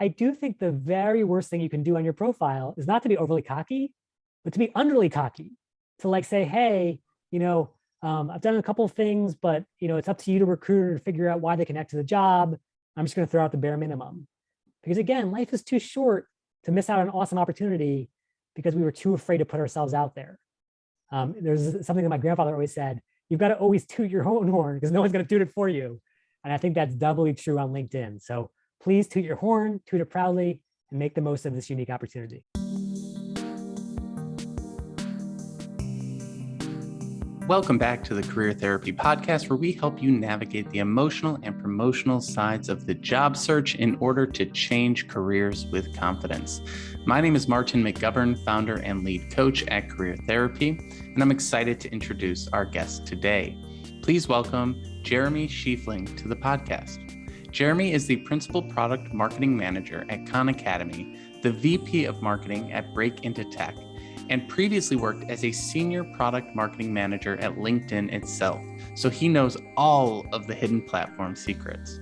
I do think the very worst thing you can do on your profile is not to be overly cocky, but to be underly cocky, to like say, hey, I've done a couple of things, but it's up to you to recruiter to figure out why they connect to the job. I'm just going to throw out the bare minimum. Because again, life is too short to miss out on an awesome opportunity because we were too afraid to put ourselves out there. There's something that my grandfather always said, you've got to always toot your own horn because no one's going to toot it for you. And I think that's doubly true on LinkedIn. So please toot your horn, toot it proudly, and make the most of this unique opportunity. Welcome back to the Career Therapy Podcast, where we help you navigate the emotional and promotional sides of the job search in order to change careers with confidence. My name is Martin McGovern, founder and lead coach at Career Therapy, and I'm excited to introduce our guest today. Please welcome Jeremy Schifeling to the podcast. Jeremy is the Principal Product Marketing Manager at Khan Academy, the VP of Marketing at Break Into Tech, and previously worked as a Senior Product Marketing Manager at LinkedIn itself, so he knows all of the hidden platform secrets.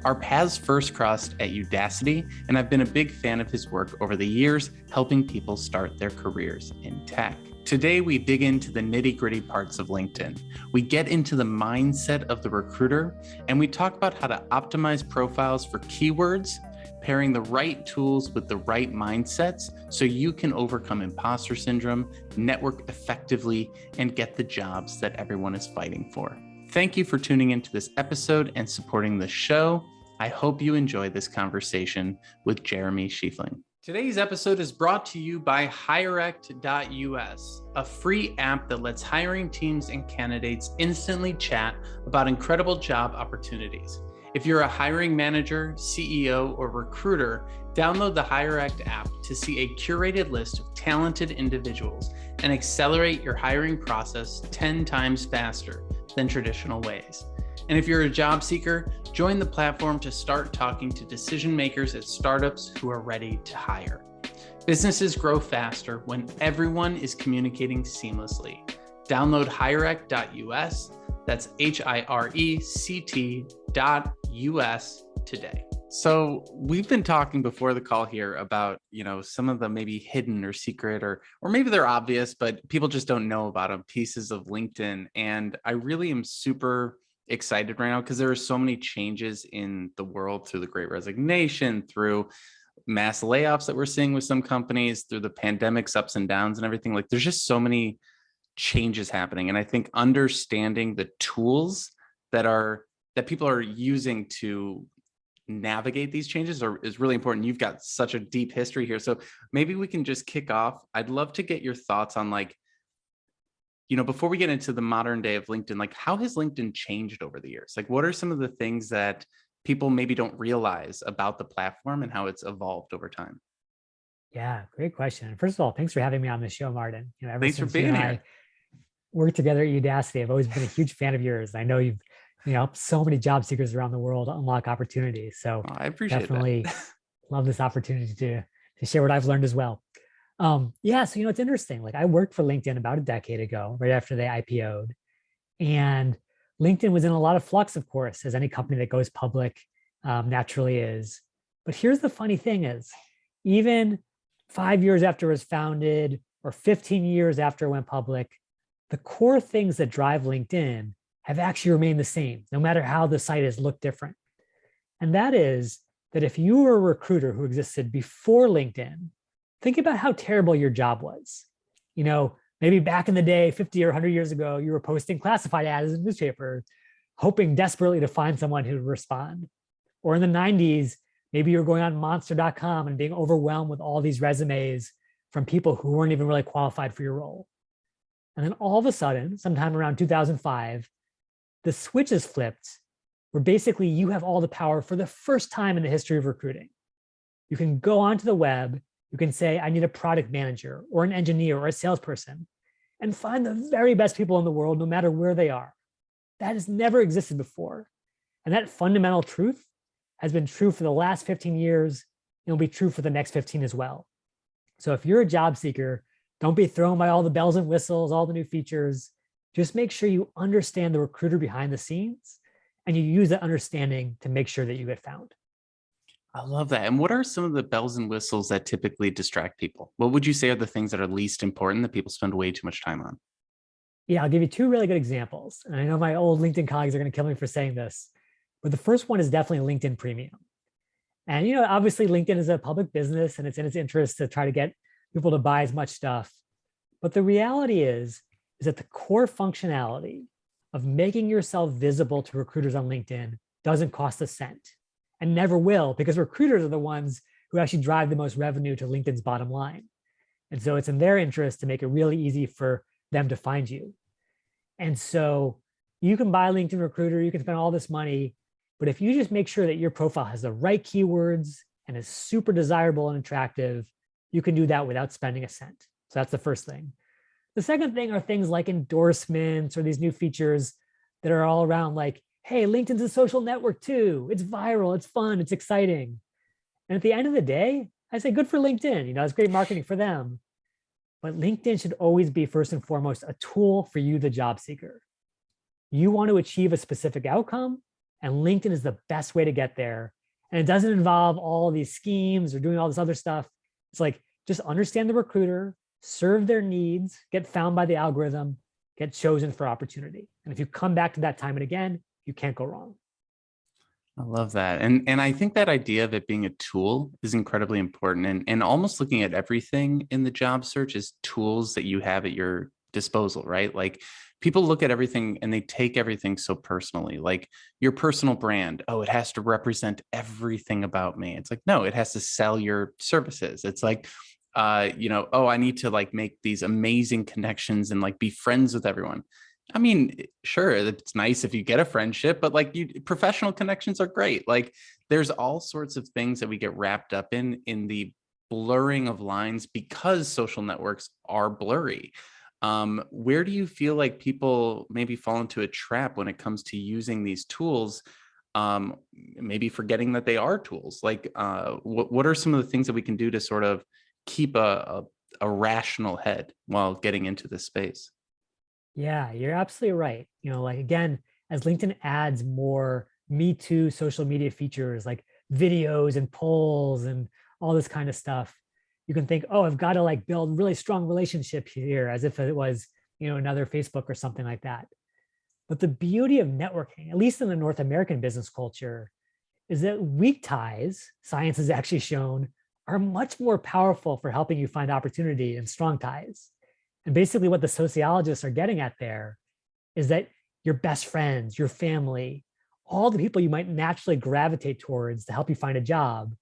Our paths first crossed at Udacity, and I've been a big fan of his work over the years, helping people start their careers in tech. Today, we dig into the nitty-gritty parts of LinkedIn. We get into the mindset of the recruiter, and we talk about how to optimize profiles for keywords, pairing the right tools with the right mindsets so you can overcome imposter syndrome, network effectively, and get the jobs that everyone is fighting for. Thank you for tuning into this episode and supporting the show. I hope you enjoy this conversation with Jeremy Schifeling. Today's episode is brought to you by HIRECT.us, a free app that lets hiring teams and candidates instantly chat about incredible job opportunities. If you're a hiring manager, CEO, or recruiter, download the HIRECT app to see a curated list of talented individuals and accelerate your hiring process 10 times faster than traditional ways. And if you're a job seeker, join the platform to start talking to decision makers at startups who are ready to hire. Businesses grow faster when everyone is communicating seamlessly. Download HIRECT.us, that's HIRECT.us today. So we've been talking before the call here about, some of the maybe hidden or secret or maybe they're obvious, but people just don't know about them, pieces of LinkedIn. And I really am super excited right now because there are so many changes in the world through the Great Resignation, through mass layoffs that we're seeing with some companies, through the pandemic's ups and downs and everything. Like there's just so many changes happening. And I think understanding the tools that people are using to navigate these changes is really important. You've got such a deep history here. So maybe we can just kick off. I'd love to get your thoughts on before we get into the modern day of LinkedIn, how has LinkedIn changed over the years? What are some of the things that people maybe don't realize about the platform and how it's evolved over time? Yeah, great question. First of all, thanks for having me on the show, Martin. Thanks for being here. Worked together at Udacity. I've always been a huge fan of yours. I know you've helped so many job seekers around the world unlock opportunities. So I appreciate definitely that. love this opportunity to share what I've learned as well. So it's interesting. I worked for LinkedIn about a decade ago, right after they IPO'd, and LinkedIn was in a lot of flux, of course, as any company that goes public naturally is. But here's the funny thing is, even 5 years after it was founded or 15 years after it went public, the core things that drive LinkedIn have actually remained the same, no matter how the site has looked different. And that is that if you were a recruiter who existed before LinkedIn, think about how terrible your job was. Maybe back in the day, 50 or 100 years ago, you were posting classified ads in the newspaper, hoping desperately to find someone who would respond. Or in the 90s, maybe you were going on monster.com and being overwhelmed with all these resumes from people who weren't even really qualified for your role. And then all of a sudden, sometime around 2005, the switch is flipped, where basically you have all the power for the first time in the history of recruiting. You can go onto the web, you can say, I need a product manager or an engineer or a salesperson, and find the very best people in the world, no matter where they are. That has never existed before. And that fundamental truth has been true for the last 15 years, and will be true for the next 15 as well. So if you're a job seeker, don't be thrown by all the bells and whistles, all the new features. Just make sure you understand the recruiter behind the scenes, and you use that understanding to make sure that you get found. I love that. And what are some of the bells and whistles that typically distract people? What would you say are the things that are least important that people spend way too much time on? Yeah, I'll give you two really good examples. And I know my old LinkedIn colleagues are going to kill me for saying this, but the first one is definitely LinkedIn Premium. And obviously LinkedIn is a public business and it's in its interest to try to get people to buy as much stuff. But the reality is that the core functionality of making yourself visible to recruiters on LinkedIn doesn't cost a cent and never will, because recruiters are the ones who actually drive the most revenue to LinkedIn's bottom line. And so it's in their interest to make it really easy for them to find you. And so you can buy LinkedIn Recruiter, you can spend all this money, but if you just make sure that your profile has the right keywords and is super desirable and attractive, you can do that without spending a cent. So that's the first thing. The second thing are things like endorsements or these new features that are all around like, hey, LinkedIn's a social network too. It's viral, it's fun, it's exciting. And at the end of the day, I say good for LinkedIn. It's great marketing for them. But LinkedIn should always be first and foremost a tool for you, the job seeker. You want to achieve a specific outcome, and LinkedIn is the best way to get there. And it doesn't involve all these schemes or doing all this other stuff. It's like, just understand the recruiter, serve their needs, get found by the algorithm, get chosen for opportunity. And if you come back to that time and again, you can't go wrong. I love that. And I think that idea of it being a tool is incredibly important, and almost looking at everything in the job search as tools that you have at your disposal, right? Like people look at everything and they take everything so personally, like your personal brand. Oh, it has to represent everything about me. It's like, no, it has to sell your services. It's like, oh, I need to like make these amazing connections and like be friends with everyone. I mean, sure, it's nice if you get a friendship, but like professional connections are great. Like there's all sorts of things that we get wrapped up in the blurring of lines because social networks are blurry. Where do you feel like people maybe fall into a trap when it comes to using these tools? Maybe forgetting that they are tools. Like, what are some of the things that we can do to sort of keep a rational head while getting into this space? Yeah, you're absolutely right. Like again, as LinkedIn adds more Me Too social media features like videos and polls and all this kind of stuff, you can think, oh, I've got to like build really strong relationship here as if it was, another Facebook or something like that. But the beauty of networking, at least in the North American business culture, is that weak ties, science has actually shown, are much more powerful for helping you find opportunity than strong ties. And basically, what the sociologists are getting at there is that your best friends, your family, all the people you might naturally gravitate towards to help you find a job,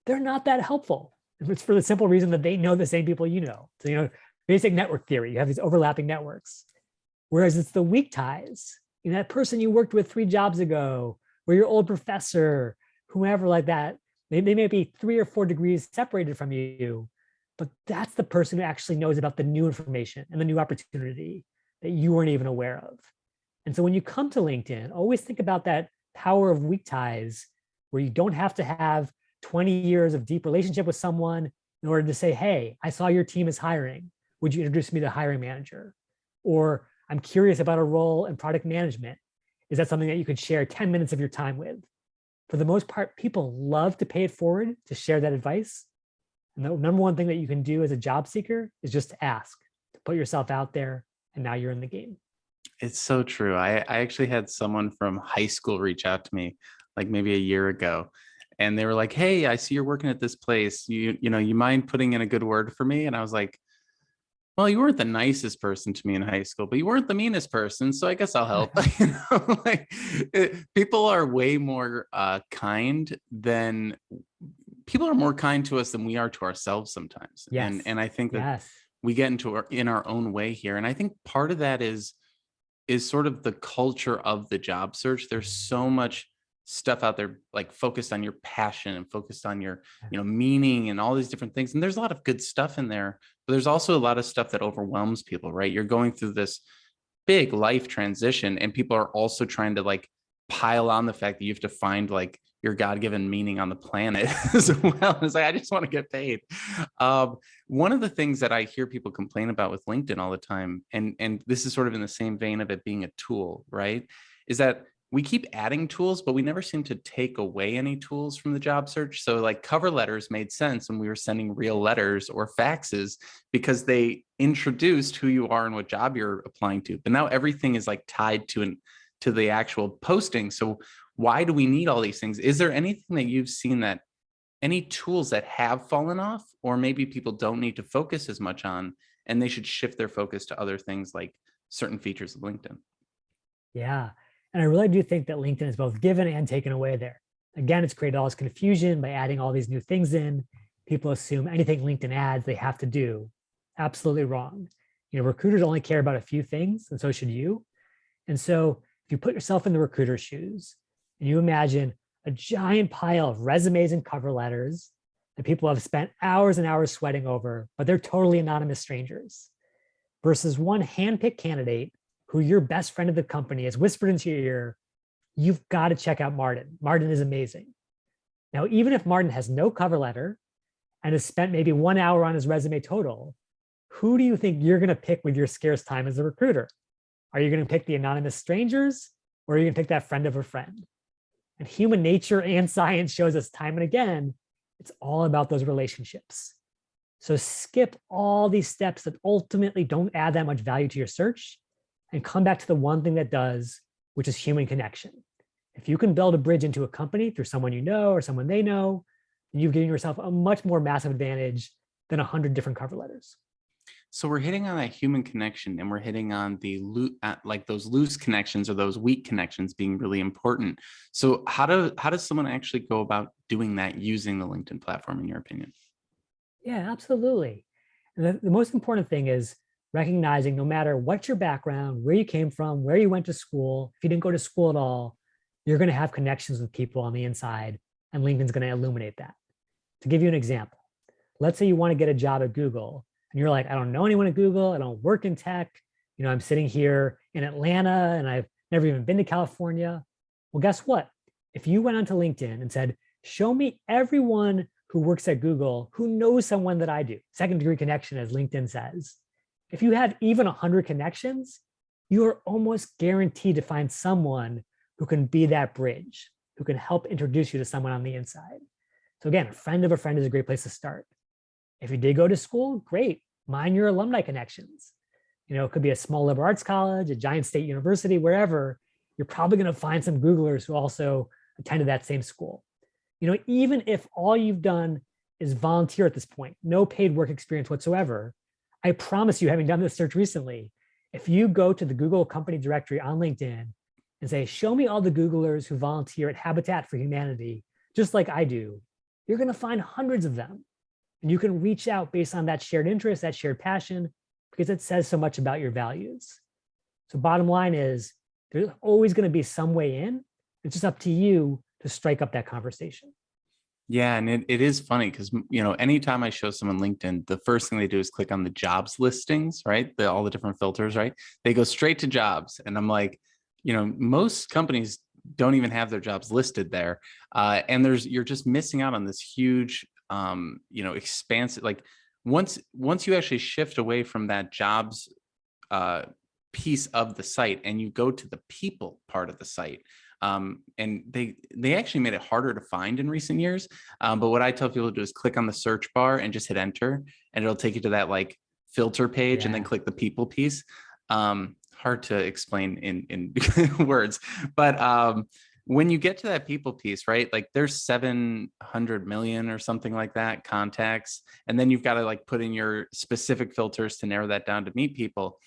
they're not that helpful. It's for the simple reason that they know the same people you know. So, basic network theory, you have these overlapping networks. Whereas it's the weak ties, that person you worked with 3 jobs ago, or your old professor, whomever like that, they may be 3 or 4 degrees separated from you, but that's the person who actually knows about the new information and the new opportunity that you weren't even aware of. And so when you come to LinkedIn, always think about that power of weak ties, where you don't have to have 20 years of deep relationship with someone in order to say, hey, I saw your team is hiring. Would you introduce me to the hiring manager? Or I'm curious about a role in product management. Is that something that you could share 10 minutes of your time with? For the most part, people love to pay it forward to share that advice. And the number one thing that you can do as a job seeker is just to ask, to put yourself out there, and now you're in the game. It's so true. I actually had someone from high school reach out to me like maybe a year ago. And they were like, hey, I see you're working at this place. You mind putting in a good word for me? And I was like, well, you weren't the nicest person to me in high school, but you weren't the meanest person. So I guess I'll help. People are way more kind than people are more kind to us than we are to ourselves sometimes. Yes. And I think that Yes. we get into in our own way here. And I think part of that is sort of the culture of the job search. There's so much stuff out there like focused on your passion and focused on your meaning and all these different things, and there's a lot of good stuff in there, but there's also a lot of stuff that overwhelms people, right? You're going through this big life transition and people are also trying to like pile on the fact that you have to find like your God-given meaning on the planet as well. It's like, I just want to get paid. One of the things that I hear people complain about with LinkedIn all the time, and this is sort of in the same vein of it being a tool, right, is that we keep adding tools, but we never seem to take away any tools from the job search. So like cover letters made sense when we were sending real letters or faxes because they introduced who you are and what job you're applying to. But now everything is like tied to the actual posting. So why do we need all these things? Is there anything that you've seen that any tools that have fallen off, or maybe people don't need to focus as much on, and they should shift their focus to other things like certain features of LinkedIn? Yeah. And I really do think that LinkedIn is both given and taken away there. Again, it's created all this confusion by adding all these new things in. People assume anything LinkedIn adds, they have to do. Absolutely wrong. Recruiters only care about a few things, and so should you. And so if you put yourself in the recruiter's shoes and you imagine a giant pile of resumes and cover letters that people have spent hours and hours sweating over, but they're totally anonymous strangers, versus one handpicked candidate who your best friend of the company has whispered into your ear, you've got to check out Martin. Martin is amazing. Now, even if Martin has no cover letter and has spent maybe 1 hour on his resume total, who do you think you're going to pick with your scarce time as a recruiter? Are you going to pick the anonymous strangers, or are you going to pick that friend of a friend? And human nature and science shows us time and again, it's all about those relationships. So skip all these steps that ultimately don't add that much value to your search and come back to the one thing that does, which is human connection. If you can build a bridge into a company through someone you know or someone they know, then you've given yourself a much more massive advantage than 100 different cover letters. So we're hitting on that human connection, and we're hitting on the like those loose connections or those weak connections being really important. So how does someone actually go about doing that using the LinkedIn platform, in your opinion? Yeah, absolutely. And the most important thing is recognizing no matter what your background, where you came from, where you went to school, if you didn't go to school at all, you're going to have connections with people on the inside, and LinkedIn's going to illuminate that. To give you an example, let's say you want to get a job at Google, and you're like, I don't know anyone at Google, I don't work in tech, I'm sitting here in Atlanta, and I've never even been to California. Well, guess what? If you went onto LinkedIn and said, show me everyone who works at Google who knows someone that I do, second degree connection, as LinkedIn says. If you have even 100 connections, you are almost guaranteed to find someone who can be that bridge, who can help introduce you to someone on the inside. So again, a friend of a friend is a great place to start. If you did go to school, great. Mine your alumni connections. It could be a small liberal arts college, a giant state university, wherever. You're probably going to find some Googlers who also attended that same school. Even if all you've done is volunteer at this point, no paid work experience whatsoever, I promise you, having done this search recently, if you go to the Google company directory on LinkedIn and say, show me all the Googlers who volunteer at Habitat for Humanity, just like I do, you're going to find hundreds of them. And you can reach out based on that shared interest, that shared passion, because it says so much about your values. So bottom line is, there's always going to be some way in. It's just up to you to strike up that conversation. Yeah, and it is funny because anytime I show someone LinkedIn, the first thing they do is click on the jobs listings, right? All the different filters, right? They go straight to jobs, and I'm like, most companies don't even have their jobs listed there, and you're just missing out on this huge, expansive. Like once you actually shift away from that jobs piece of the site and you go to the people part of the site. And they actually made it harder to find in recent years. But what I tell people to do is click on the search bar and just hit enter, and it'll take you to that like filter page, and then click the people piece. Hard to explain in words, but when you get to that people piece, right? Like there's 700 million or something like that contacts, and then you've got to like put in your specific filters to narrow that down to meet people.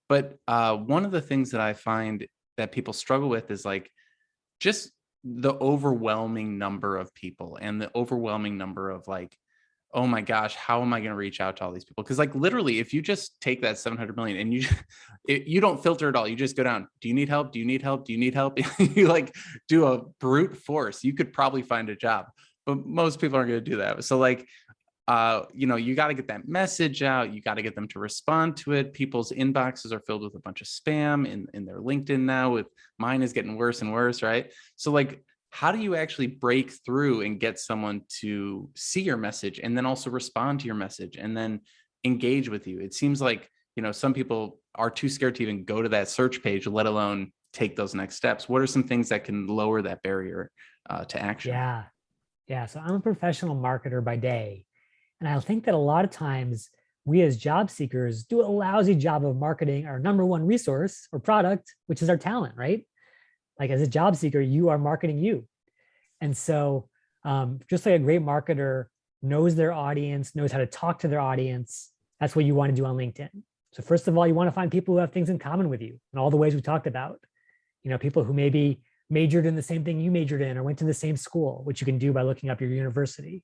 But one of the things that I find that people struggle with is like just the overwhelming number of people and the overwhelming number of like, oh my gosh, how am I going to reach out to all these people? Because like literally, if you just take that 700 million and you don't filter at all, you just go down. Do you need help? Do you need help? Do you need help? You like do a brute force. You could probably find a job, but most people aren't going to do that. So like, you got to get that message out. You got to get them to respond to it. People's inboxes are filled with a bunch of spam in their LinkedIn now. With mine is getting worse and worse, right? So like, how do you actually break through and get someone to see your message and then also respond to your message and then engage with you? It seems like, some people are too scared to even go to that search page, let alone take those next steps? What are some things that can lower that barrier to action? Yeah. Yeah. So I'm a professional marketer by day. And I think that a lot of times we as job seekers do a lousy job of marketing our number one resource or product, which is our talent, right? Like as a job seeker, you are marketing you. And so just like a great marketer knows their audience, knows how to talk to their audience, that's what you want to do on LinkedIn. So first of all, you want to find people who have things in common with you in all the ways we talked about. You know, people who maybe majored in the same thing you majored in or went to the same school, which you can do by looking up your university.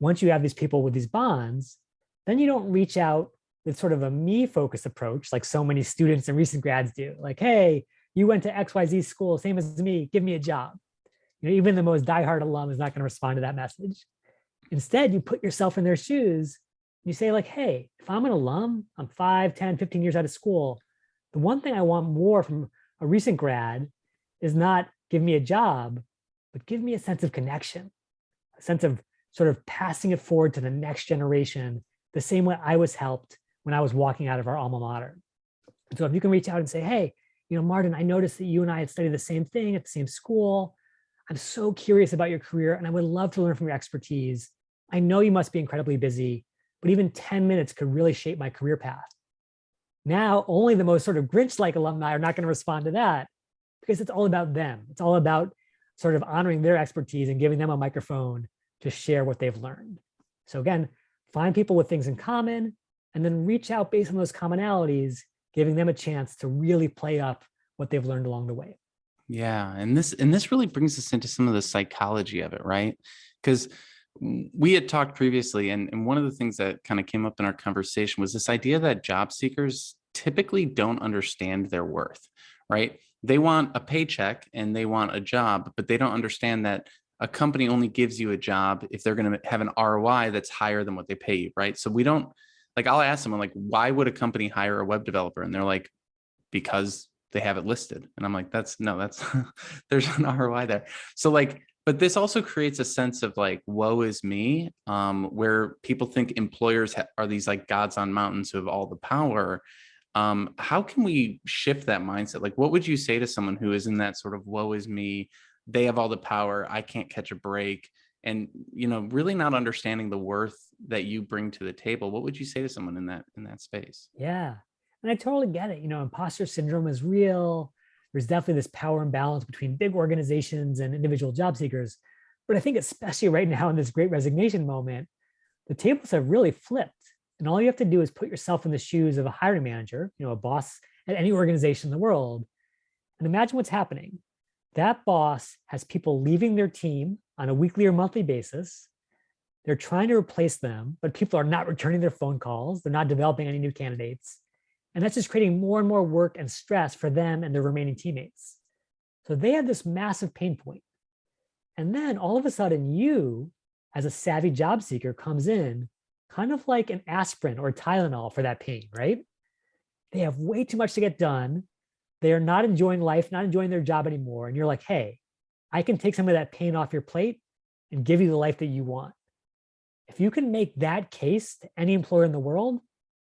Once you have these people with these bonds, then you don't reach out with sort of a me focused approach like so many students and recent grads do. Like, hey, you went to XYZ school, same as me, give me a job. You know, even the most diehard alum is not going to respond to that message. Instead, you put yourself in their shoes. You say like, hey, if I'm an alum, I'm 5, 10, 15 years out of school. The one thing I want more from a recent grad is not give me a job, but give me a sense of connection, a sense of sort of passing it forward to the next generation, the same way I was helped when I was walking out of our alma mater. And so if you can reach out and say, hey, you know, Martin, I noticed that you and I had studied the same thing at the same school. I'm so curious about your career and I would love to learn from your expertise. I know you must be incredibly busy, but even 10 minutes could really shape my career path. Now, only the most sort of Grinch-like alumni are not going to respond to that because it's all about them. It's all about sort of honoring their expertise and giving them a microphone to share what they've learned. So again, find people with things in common and then reach out based on those commonalities, giving them a chance to really play up what they've learned along the way. Yeah, and this really brings us into some of the psychology of it, right? Because we had talked previously, and one of the things that kind of came up in our conversation was this idea that job seekers typically don't understand their worth, right? They want a paycheck and they want a job, but they don't understand that a company only gives you a job if they're going to have an ROI that's higher than what they pay you, right? So we don't, like, I'll ask someone like, why would a company hire a web developer? And they're like, because they have it listed. And I'm like, that's there's an ROI there. So like, but this also creates a sense of like, woe is me, where people think employers are these like gods on mountains who have all the power. How can we shift that mindset? Like, what would you say to someone who is in that sort of woe is me? They have all the power. I can't catch a break. And, you know, really not understanding the worth that you bring to the table. What would you say to someone in that space? Yeah. And I totally get it. You know, imposter syndrome is real. There's definitely this power imbalance between big organizations and individual job seekers. But I think especially right now in this great resignation moment, the tables have really flipped. And all you have to do is put yourself in the shoes of a hiring manager, you know, a boss at any organization in the world, and imagine what's happening. That boss has people leaving their team on a weekly or monthly basis. They're trying to replace them, but people are not returning their phone calls. They're not developing any new candidates. And that's just creating more and more work and stress for them and their remaining teammates. So they have this massive pain point. And then all of a sudden, you, as a savvy job seeker, comes in kind of like an aspirin or Tylenol for that pain, right? They have way too much to get done. They are not enjoying life, not enjoying their job anymore. And you're like, hey, I can take some of that pain off your plate and give you the life that you want. If you can make that case to any employer in the world,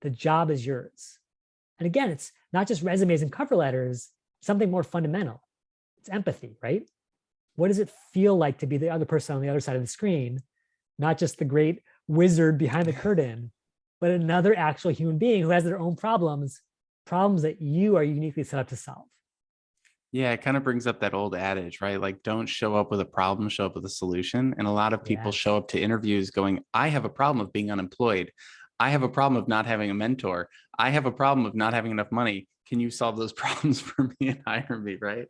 the job is yours. And again, it's not just resumes and cover letters, something more fundamental. It's empathy, right? What does it feel like to be the other person on the other side of the screen, not just the great wizard behind the curtain, but another actual human being who has their own problems that you are uniquely set up to solve. Yeah, it kind of brings up that old adage, right? Like, don't show up with a problem, show up with a solution. And a lot of people show up to interviews going, I have a problem of being unemployed. I have a problem of not having a mentor. I have a problem of not having enough money. Can you solve those problems for me and hire me, right?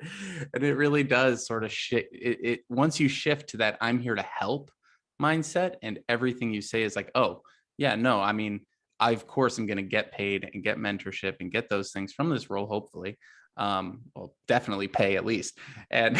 And it really does sort of it once you shift to that I'm here to help mindset, and everything you say is like, oh, yeah, no, I mean, I, of course, am going to get paid and get mentorship and get those things from this role, hopefully. Well, definitely pay at least. And,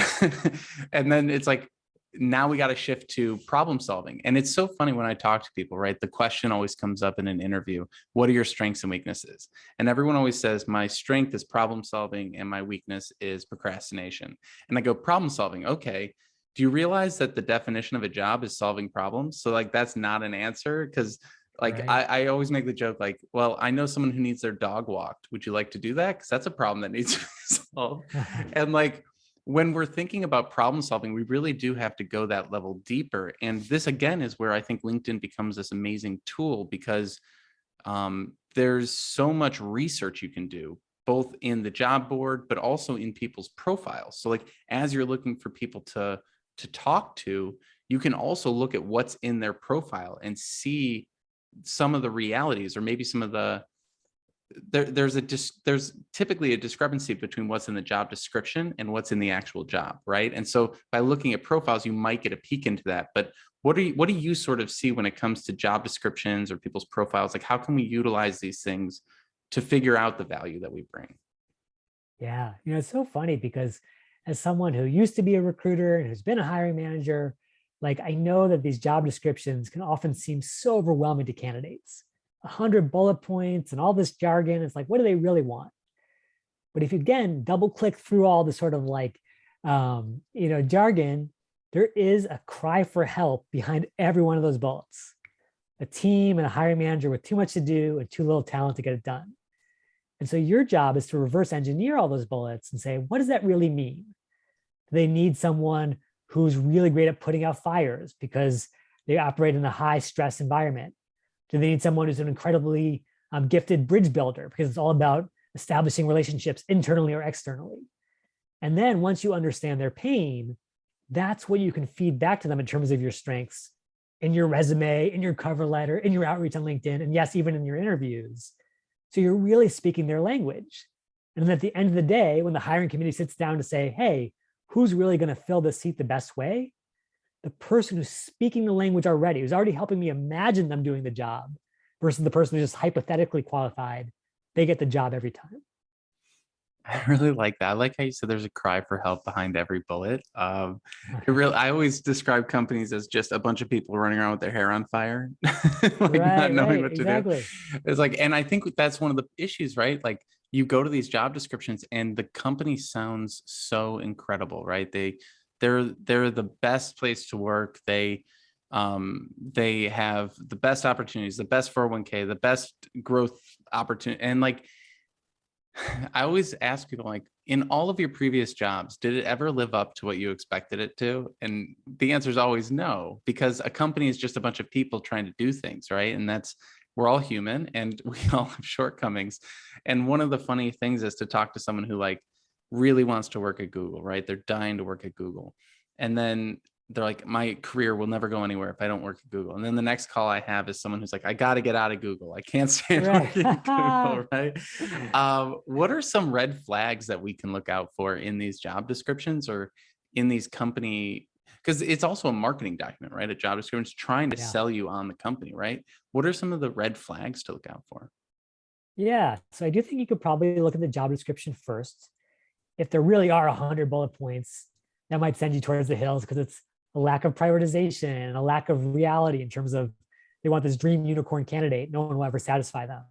and then it's like, now we got to shift to problem solving. And it's so funny when I talk to people, right? The question always comes up in an interview, what are your strengths and weaknesses? And everyone always says, my strength is problem solving and my weakness is procrastination. And I go, problem solving. Okay. Do you realize that the definition of a job is solving problems? So like, that's not an answer, because Like Right. I always make the joke, like, well, I know someone who needs their dog walked. Would you like to do that? Because that's a problem that needs to be solved. And like when we're thinking about problem solving, we really do have to go that level deeper. And this again is where I think LinkedIn becomes this amazing tool, because there's so much research you can do, both in the job board, but also in people's profiles. So like as you're looking for people to talk to, you can also look at what's in their profile and see some of the realities, or maybe some of the there's typically a discrepancy between what's in the job description and what's in the actual job, right? And so by looking at profiles, you might get a peek into that. But what do you sort of see when it comes to job descriptions or people's profiles? Like how can we utilize these things to figure out the value that we bring? Yeah, it's so funny because as someone who used to be a recruiter and who's been a hiring manager, like I know that these job descriptions can often seem so overwhelming to candidates. 100 bullet points and all this jargon. It's like, what do they really want? But if you again double click through all the sort of like jargon, there is a cry for help behind every one of those bullets. A team and a hiring manager with too much to do and too little talent to get it done. And so your job is to reverse engineer all those bullets and say, what does that really mean? Do they need someone who's really great at putting out fires because they operate in a high stress environment? Do they need someone who's an incredibly gifted bridge builder because it's all about establishing relationships internally or externally? And then once you understand their pain, that's what you can feed back to them in terms of your strengths in your resume, in your cover letter, in your outreach on LinkedIn, and yes, even in your interviews. So you're really speaking their language. And then at the end of the day, when the hiring committee sits down to say, hey, who's really going to fill this seat the best way? The person who's speaking the language already, who's already helping me imagine them doing the job, versus the person who's just hypothetically qualified, they get the job every time. I really like that. I like how you said there's a cry for help behind every bullet. I always describe companies as just a bunch of people running around with their hair on fire, like not knowing what to do. It's like, and I think that's one of the issues, right? Like you go to these job descriptions and the company sounds so incredible, right? They're the best place to work. They have the best opportunities, the best 401k, the best growth opportunity, and like I always ask people, like, in all of your previous jobs, did it ever live up to what you expected it to? And the answer is always no, because a company is just a bunch of people trying to do things, right? And we're all human and we all have shortcomings. And one of the funny things is to talk to someone who like really wants to work at Google, right? They're dying to work at Google. And then they're like, my career will never go anywhere if I don't work at Google. And then the next call I have is someone who's like, I got to get out of Google. I can't stand working at Google, right? What are some red flags that we can look out for in these job descriptions or in these company? Because it's also a marketing document, right? A job description is trying to sell you on the company, right? What are some of the red flags to look out for? Yeah, so I do think you could probably look at the job description first. If there really are 100 bullet points, that might send you towards the hills because it's a lack of prioritization and a lack of reality in terms of they want this dream unicorn candidate. No one will ever satisfy them.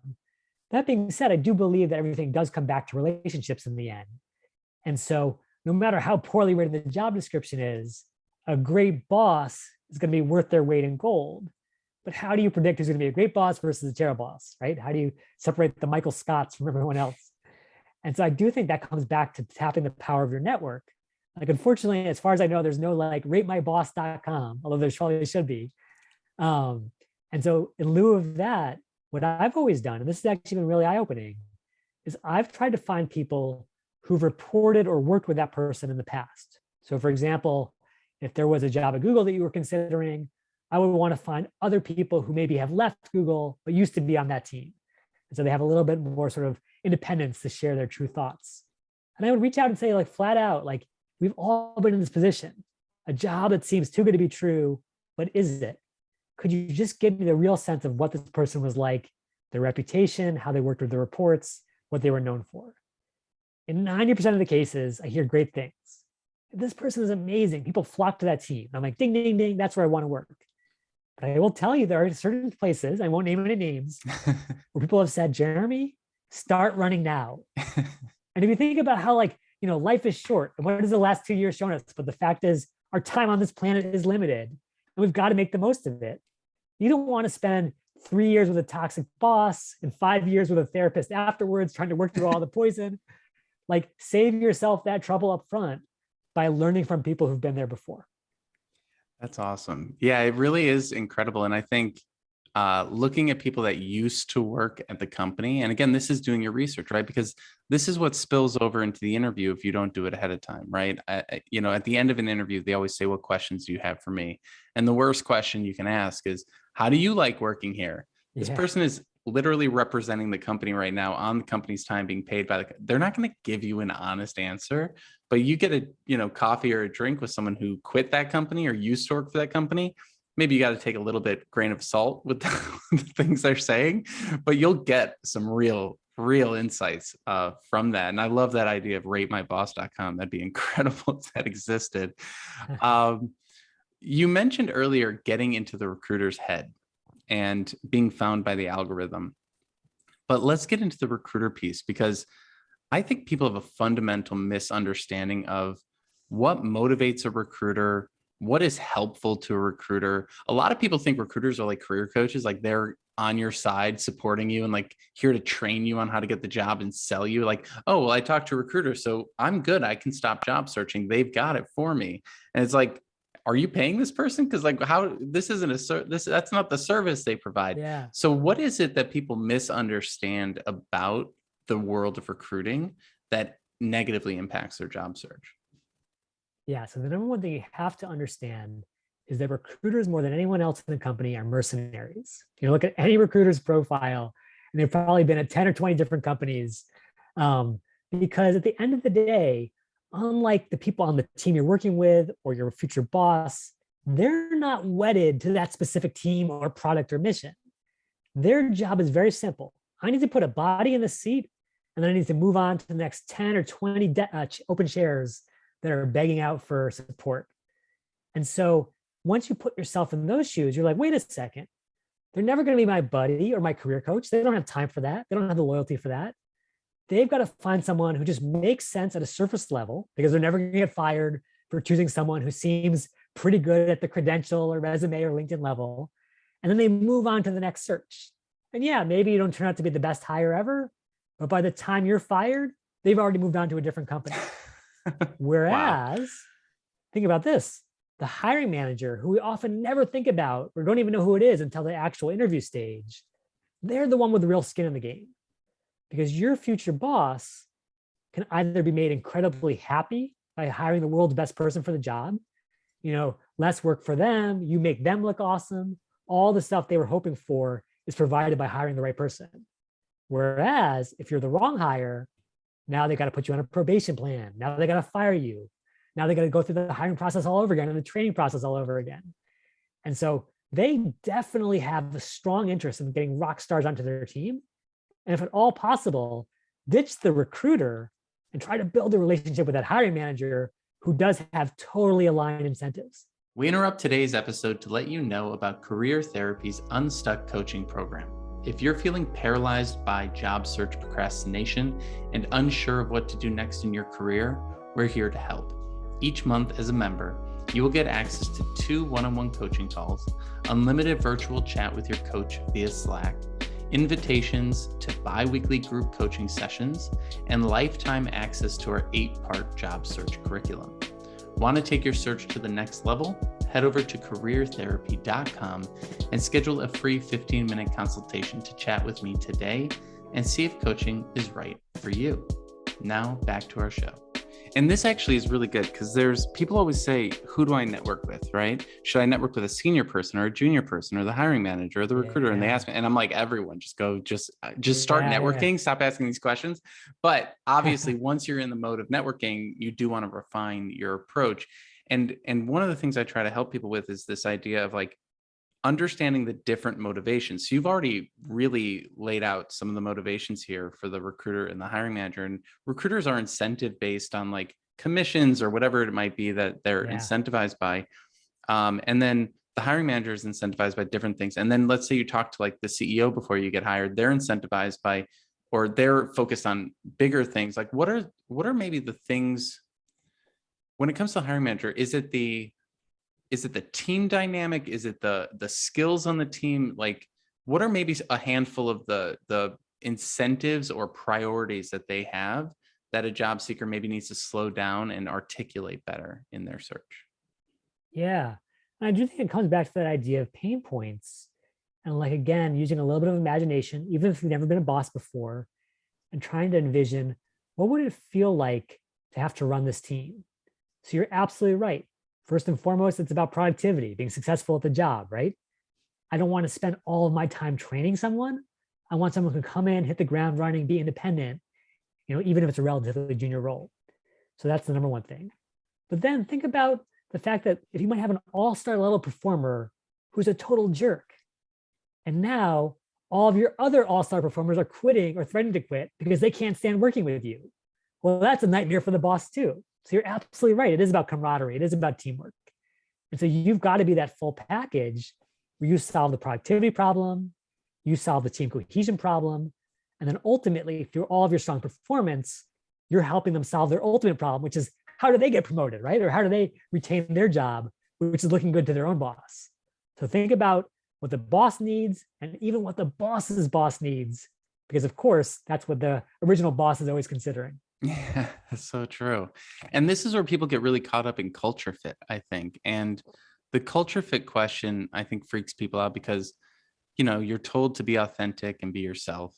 That being said, I do believe that everything does come back to relationships in the end. And so no matter how poorly written the job description is, a great boss is going to be worth their weight in gold. But how do you predict who's going to be a great boss versus a terrible boss, right? How do you separate the Michael Scotts from everyone else? And so I do think that comes back to tapping the power of your network. Like, unfortunately, as far as I know, there's no like ratemyboss.com, although there probably should be. And so in lieu of that, what I've always done, and this has actually been really eye-opening, is I've tried to find people who've reported or worked with that person in the past. So for example, if there was a job at Google that you were considering, I would want to find other people who maybe have left Google, but used to be on that team. And so they have a little bit more sort of independence to share their true thoughts. And I would reach out and say, like, flat out, like, we've all been in this position, a job that seems too good to be true, but is it? Could you just give me the real sense of what this person was like, their reputation, how they worked with the reports, what they were known for? In 90% of the cases, I hear great things. This person is amazing. People flock to that team. I'm like, ding, ding, ding, that's where I want to work. But I will tell you, there are certain places, I won't name any names, where people have said, Jeremy, start running now. And if you think about how, like, life is short, and what has the last 2 years shown us? But the fact is, our time on this planet is limited, and we've got to make the most of it. You don't want to spend 3 years with a toxic boss and 5 years with a therapist afterwards, trying to work through all the poison. Like, save yourself that trouble up front by learning from people who've been there before. That's awesome. Yeah, it really is incredible. And I think looking at people that used to work at the company, and again, this is doing your research, right? Because this is what spills over into the interview if you don't do it ahead of time, right? At the end of an interview, they always say, "What questions do you have for me?" And the worst question you can ask is, "How do you like working here?" This person is literally representing the company right now on the company's time, being paid by they're not going to give you an honest answer, but you get a coffee or a drink with someone who quit that company or used to work for that company. Maybe you got to take a little bit grain of salt with the things they're saying, but you'll get some real insights from that. And I love that idea of ratemyboss.com. That'd be incredible if that existed. You mentioned earlier getting into the recruiter's head and being found by the algorithm. But let's get into the recruiter piece, because I think people have a fundamental misunderstanding of what motivates a recruiter, what is helpful to a recruiter. A lot of people think recruiters are like career coaches, like they're on your side supporting you and like here to train you on how to get the job and sell you. Like, oh, well, I talked to a recruiter, so I'm good. I can stop job searching. They've got it for me. And it's like, are you paying this person? Because like, how this isn't that's not the service they provide. Yeah. So what is it that people misunderstand about the world of recruiting that negatively impacts their job search? Yeah. So the number one thing you have to understand is that recruiters, more than anyone else in the company, are mercenaries. You look at any recruiter's profile, and they've probably been at 10 or 20 different companies. Because at the end of the day, unlike the people on the team you're working with or your future boss, they're not wedded to that specific team or product or mission. Their job is very simple. I need to put a body in the seat, and then I need to move on to the next 10 or 20 open chairs that are begging out for support. And so once you put yourself in those shoes, you're like, wait a second, they're never going to be my buddy or my career coach. They don't have time for that. They don't have the loyalty for that. They've got to find someone who just makes sense at a surface level, because they're never going to get fired for choosing someone who seems pretty good at the credential or resume or LinkedIn level. And then they move on to the next search. And yeah, maybe you don't turn out to be the best hire ever, but by the time you're fired, they've already moved on to a different company. Whereas, wow, think about this, the hiring manager, who we often never think about or don't even know who it is until the actual interview stage, they're the one with the real skin in the game. Because your future boss can either be made incredibly happy by hiring the world's best person for the job, less work for them, you make them look awesome, all the stuff they were hoping for is provided by hiring the right person. Whereas if you're the wrong hire, now they got to put you on a probation plan. Now they got to fire you. Now they got to go through the hiring process all over again and the training process all over again. And so they definitely have a strong interest in getting rock stars onto their team. And if at all possible, ditch the recruiter and try to build a relationship with that hiring manager who does have totally aligned incentives. We interrupt today's episode to let you know about Career Therapy's Unstuck coaching program. If you're feeling paralyzed by job search procrastination and unsure of what to do next in your career, we're here to help. Each month as a member, you will get access to 2 one-on-one coaching calls, unlimited virtual chat with your coach via Slack, invitations to bi-weekly group coaching sessions, and lifetime access to our 8-part job search curriculum. Want to take your search to the next level? Head over to careertherapy.com and schedule a free 15-minute consultation to chat with me today and see if coaching is right for you. Now back to our show. And this actually is really good, because people always say, who do I network with, right? Should I network with a senior person or a junior person or the hiring manager or the recruiter? Yeah. And they ask me, and I'm like, everyone, just start networking, stop asking these questions. But obviously, once you're in the mode of networking, you do want to refine your approach. And one of the things I try to help people with is this idea of like understanding the different motivations. So you've already really laid out some of the motivations here for the recruiter and the hiring manager. And recruiters are incentive based on like commissions or whatever it might be that they're incentivized by. And then the hiring manager is incentivized by different things. And then let's say you talk to like the CEO before you get hired, they're incentivized by, or they're focused on bigger things. Like what are maybe the things when it comes to the hiring manager? Is it the team dynamic? Is it the skills on the team? Like what are maybe a handful of the incentives or priorities that they have that a job seeker maybe needs to slow down and articulate better in their search? Yeah. And I do think it comes back to that idea of pain points. And like, again, using a little bit of imagination, even if you've never been a boss before, and trying to envision what would it feel like to have to run this team? So you're absolutely right. First and foremost, it's about productivity, being successful at the job, right? I don't want to spend all of my time training someone. I want someone who can come in, hit the ground running, be independent, even if it's a relatively junior role. So that's the number one thing. But then think about the fact that if you might have an all-star level performer who's a total jerk, and now all of your other all-star performers are quitting or threatening to quit because they can't stand working with you. Well, that's a nightmare for the boss too. So you're absolutely right. It is about camaraderie. It is about teamwork. And so you've got to be that full package where you solve the productivity problem, you solve the team cohesion problem, and then ultimately through all of your strong performance, you're helping them solve their ultimate problem, which is how do they get promoted, right? Or how do they retain their job, which is looking good to their own boss. So think about what the boss needs and even what the boss's boss needs, because of course, that's what the original boss is always considering. Yeah, that's so true. And this is where people get really caught up in culture fit, I think. And the culture fit question, I think, freaks people out because, you're told to be authentic and be yourself.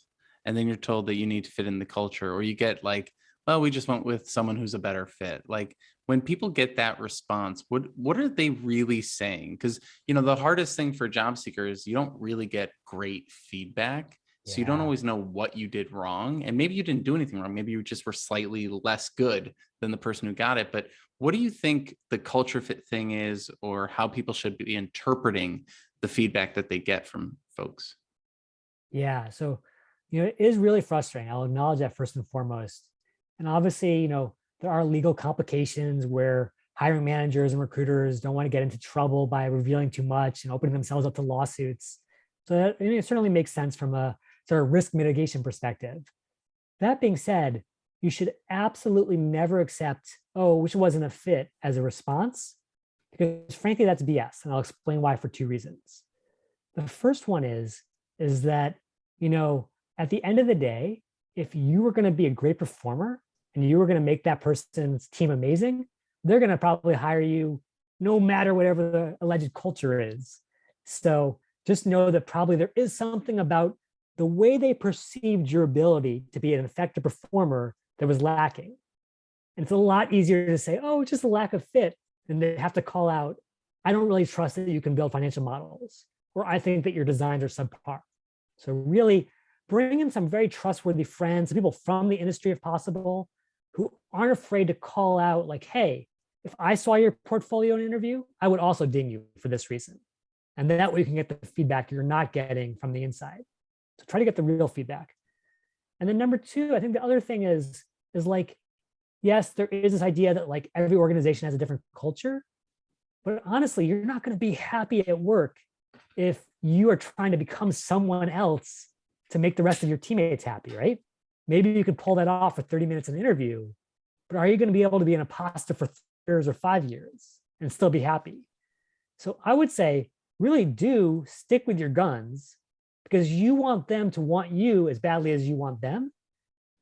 And then you're told that you need to fit in the culture, or you get like, well, we just went with someone who's a better fit. Like when people get that response, what are they really saying? Because, the hardest thing for job seekers, you don't really get great feedback. So you don't Yeah. always know what you did wrong. And maybe you didn't do anything wrong. Maybe you just were slightly less good than the person who got it. But what do you think the culture fit thing is, or how people should be interpreting the feedback that they get from folks? Yeah. So, it is really frustrating. I'll acknowledge that first and foremost. And obviously, there are legal complications where hiring managers and recruiters don't want to get into trouble by revealing too much and opening themselves up to lawsuits. So that it certainly makes sense from a sort of risk mitigation perspective. That being said, you should absolutely never accept, oh, which wasn't a fit as a response, because frankly, that's BS. And I'll explain why for two reasons. The first one is that, at the end of the day, if you were going to be a great performer and you were going to make that person's team amazing, they're going to probably hire you no matter whatever the alleged culture is. So just know that probably there is something about the way they perceived your ability to be an effective performer that was lacking. And it's a lot easier to say, oh, it's just a lack of fit, than they have to call out, I don't really trust that you can build financial models, or I think that your designs are subpar. So really bring in some very trustworthy friends, people from the industry if possible, who aren't afraid to call out like, hey, if I saw your portfolio in an interview, I would also ding you for this reason. And then that way you can get the feedback you're not getting from the inside. So try to get the real feedback. And then number two, I think the other thing is like, yes, there is this idea that like every organization has a different culture, but honestly, you're not going to be happy at work if you are trying to become someone else to make the rest of your teammates happy, right? Maybe you can pull that off for 30 minutes in an interview, but are you going to be able to be an imposter for 3 years or 5 years and still be happy? So I would say really do stick with your guns, because you want them to want you as badly as you want them.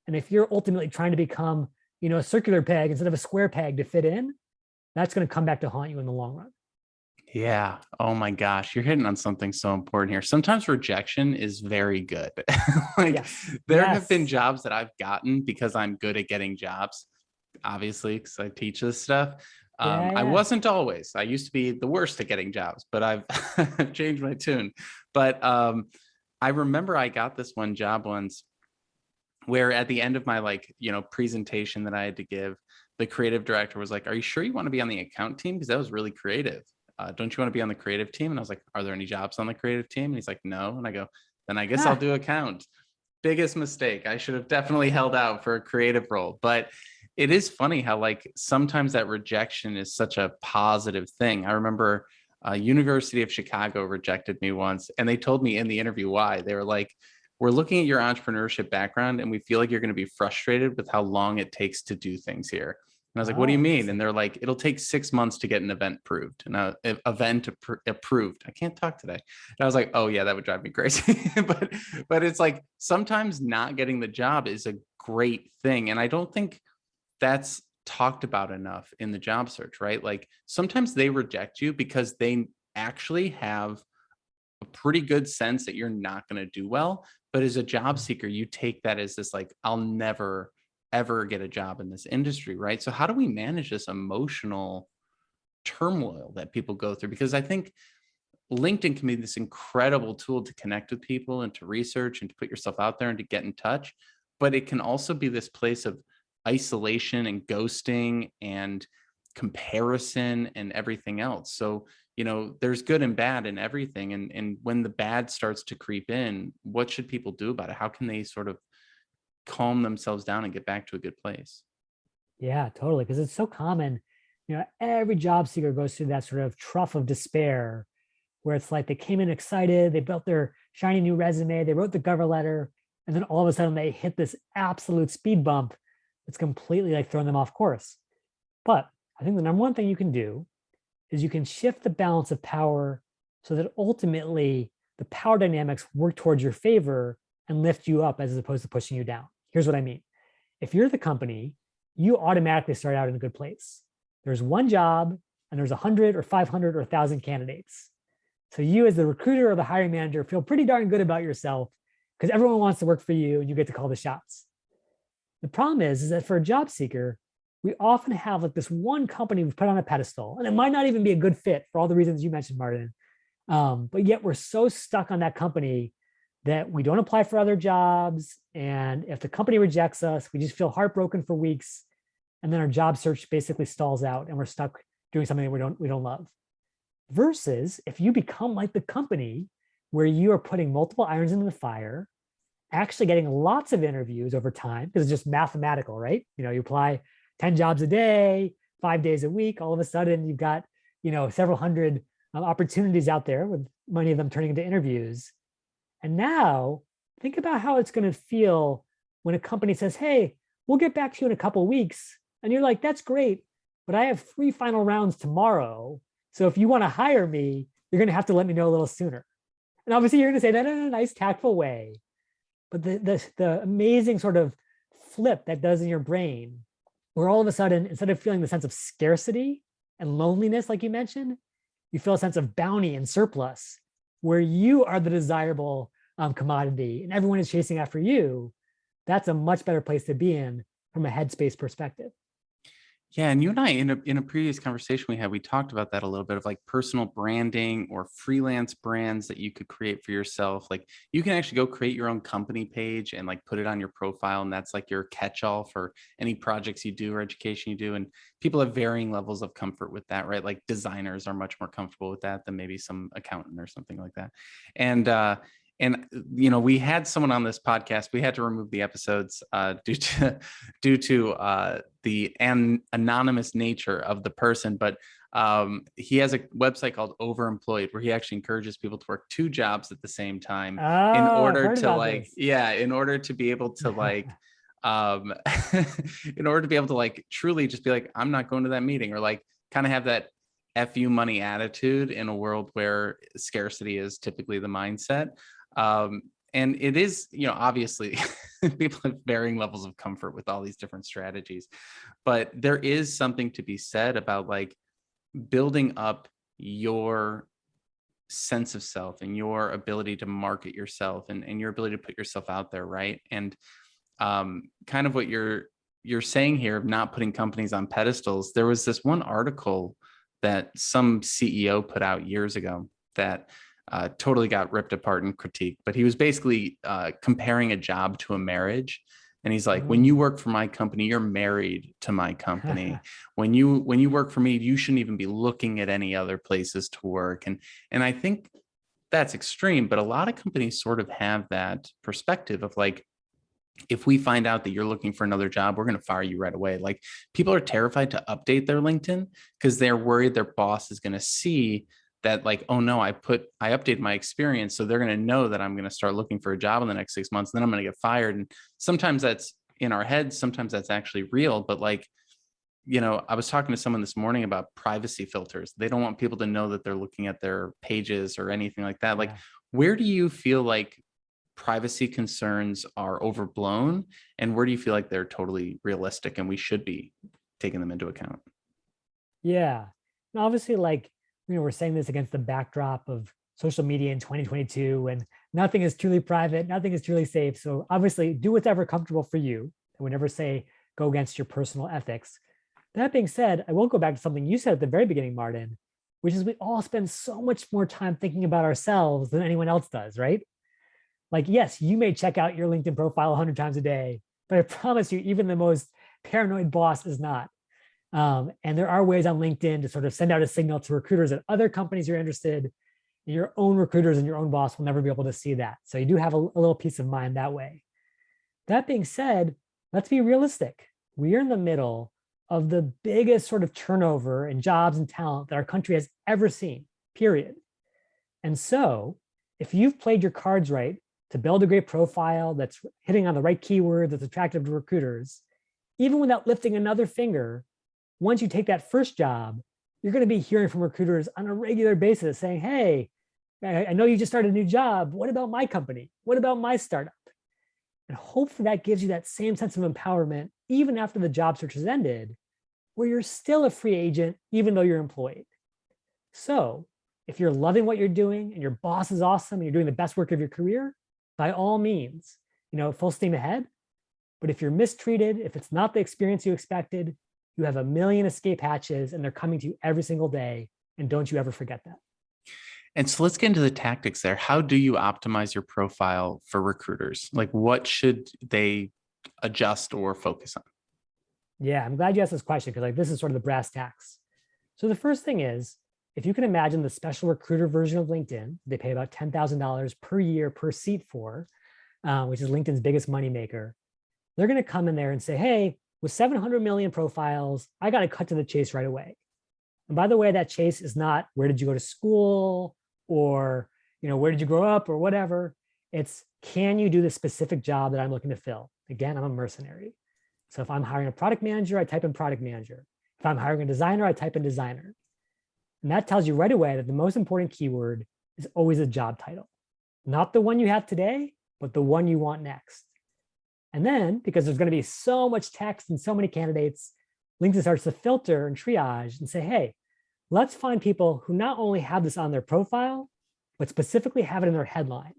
And if you're ultimately trying to become, a circular peg instead of a square peg to fit in, that's going to come back to haunt you in the long run. Yeah. Oh my gosh. You're hitting on something so important here. Sometimes rejection is very good. Like Yes. there have been Yes. jobs that I've gotten because I'm good at getting jobs, obviously, because I teach this stuff. Yeah. I Yeah. wasn't always. I used to be the worst at getting jobs, but I've changed my tune. But I remember I got this one job once where at the end of my presentation that I had to give, the creative director was like, "Are you sure you want to be on the account team? Because that was really creative. Don't you want to be on the creative team?" And I was like, "Are there any jobs on the creative team?" And he's like, "No." And I go, "Then I guess I'll Ha. do account." Biggest mistake. I should have definitely held out for a creative role. But it is funny how sometimes that rejection is such a positive thing. I remember University of Chicago rejected me once, and they told me in the interview why. They were like, "We're looking at your entrepreneurship background, and we feel like you're going to be frustrated with how long it takes to do things here." I was like, what do you Oh, mean? And interesting. they're like, it'll take 6 months to get an event approved. And approved. I can't talk today. And I was like, oh yeah, that would drive me crazy. but it's like sometimes not getting the job is a great thing. And I don't think that's talked about enough in the job search, right? Like sometimes they reject you because they actually have a pretty good sense that you're not going to do well. But as a job seeker, you take that as this like, I'll never ever get a job in this industry, right? So how do we manage this emotional turmoil that people go through? Because I think LinkedIn can be this incredible tool to connect with people and to research and to put yourself out there and to get in touch. But it can also be this place of isolation and ghosting and comparison and everything else. So, there's good and bad in everything. And when the bad starts to creep in, what should people do about it? How can they sort of calm themselves down and get back to a good place? Yeah, totally. Because it's so common. Every job seeker goes through that sort of trough of despair where it's like they came in excited, they built their shiny new resume, they wrote the cover letter, and then all of a sudden they hit this absolute speed bump that's completely like throwing them off course. But I think the number one thing you can do is you can shift the balance of power so that ultimately the power dynamics work towards your favor and lift you up as opposed to pushing you down. Here's what I mean. If you're the company, you automatically start out in a good place. There's one job and there's 100 or 500 or 1,000 candidates. So you as the recruiter or the hiring manager feel pretty darn good about yourself because everyone wants to work for you and you get to call the shots. The problem is that for a job seeker, we often have like this one company we've put on a pedestal, and it might not even be a good fit for all the reasons you mentioned, Martin. But yet we're so stuck on that company that we don't apply for other jobs. And if the company rejects us, we just feel heartbroken for weeks. And then our job search basically stalls out and we're stuck doing something that we don't love. Versus if you become like the company where you are putting multiple irons into the fire, actually getting lots of interviews over time, because it's just mathematical, right? You apply 10 jobs a day, 5 days a week, all of a sudden you've got, several hundred opportunities out there with many of them turning into interviews. And now think about how it's going to feel when a company says, hey, we'll get back to you in a couple of weeks. And you're like, that's great, but I have 3 final rounds tomorrow. So if you want to hire me, you're going to have to let me know a little sooner. And obviously you're going to say that in a nice, tactful way. But the amazing sort of flip that does in your brain, where all of a sudden, instead of feeling the sense of scarcity and loneliness, like you mentioned, you feel a sense of bounty and surplus, where you are the desirable commodity and everyone is chasing after you. That's a much better place to be in from a headspace perspective. Yeah, and you and I in a previous conversation we had, we talked about that a little bit of like personal branding or freelance brands that you could create for yourself. Like you can actually go create your own company page and like put it on your profile, and that's like your catch-all for any projects you do or education you do. And people have varying levels of comfort with that, right? Like designers are much more comfortable with that than maybe some accountant or something like that. And we had someone on this podcast. We had to remove the episodes due to the anonymous nature of the person. But he has a website called Overemployed, where he actually encourages people to work 2 jobs at the same time in Oh, I've order heard to about like, this. yeah, in order to be able to like, in order to be able to like truly just be like, I'm not going to that meeting, or like kind of have that F you money attitude in a world where scarcity is typically the mindset. And it is, obviously people have varying levels of comfort with all these different strategies, but there is something to be said about like building up your sense of self and your ability to market yourself and your ability to put yourself out there. Right. And kind of what you're saying here of not putting companies on pedestals. There was this one article that some CEO put out years ago that totally got ripped apart and critiqued, but he was basically comparing a job to a marriage. And he's like, when you work for my company, you're married to my company. When you work for me, you shouldn't even be looking at any other places to work. And I think that's extreme, but a lot of companies sort of have that perspective of like, if we find out that you're looking for another job, we're going to fire you right away. Like people are terrified to update their LinkedIn because they're worried their boss is going to see that like, oh no, I updated my experience. So they're going to know that I'm going to start looking for a job in the next 6 months. Then I'm going to get fired. And sometimes that's in our heads. Sometimes that's actually real, but like I was talking to someone this morning about privacy filters. They don't want people to know that they're looking at their pages or anything like that. Like, Yeah. where do you feel like privacy concerns are overblown, and where do you feel like they're totally realistic and we should be taking them into account? Yeah. And obviously, like, we're saying this against the backdrop of social media in 2022, and nothing is truly private, nothing is truly safe. So obviously, do whatever comfortable for you. I would never say go against your personal ethics. That being said, I will go back to something you said at the very beginning, Martin, which is we all spend so much more time thinking about ourselves than anyone else does, right? Like, yes, you may check out your LinkedIn profile 100 times a day, but I promise you, even the most paranoid boss is not. And there are ways on LinkedIn to sort of send out a signal to recruiters at other companies you're interested. Your own recruiters and your own boss will never be able to see that. So you do have a little peace of mind that way. That being said, let's be realistic. We are in the middle of the biggest sort of turnover in jobs and talent that our country has ever seen, period. And so if you've played your cards right to build a great profile that's hitting on the right keywords, that's attractive to recruiters, even without lifting another finger, once you take that first job, you're going to be hearing from recruiters on a regular basis saying, hey, I know you just started a new job. What about my company? What about my startup? And hopefully that gives you that same sense of empowerment, even after the job search has ended, where you're still a free agent, even though you're employed. So if you're loving what you're doing and your boss is awesome and you're doing the best work of your career, by all means, full steam ahead. But if you're mistreated, if it's not the experience you expected, you have a million escape hatches and they're coming to you every single day. And don't you ever forget that. And so let's get into the tactics there. How do you optimize your profile for recruiters? Like, what should they adjust or focus on? Yeah, I'm glad you asked this question because this is sort of the brass tacks. So the first thing is, if you can imagine the special recruiter version of LinkedIn, they pay about $10,000 per year per seat for, which is LinkedIn's biggest moneymaker. They're going to come in there and say, hey, with 700 million profiles, I got to cut to the chase right away. And by the way, that chase is not where did you go to school or where did you grow up or whatever. It's can you do the specific job that I'm looking to fill? Again, I'm a mercenary. So if I'm hiring a product manager, I type in product manager. If I'm hiring a designer, I type in designer. And that tells you right away that the most important keyword is always a job title. Not the one you have today, but the one you want next. And then, because there's going to be so much text and so many candidates, LinkedIn starts to filter and triage and say, hey, let's find people who not only have this on their profile, but specifically have it in their headline.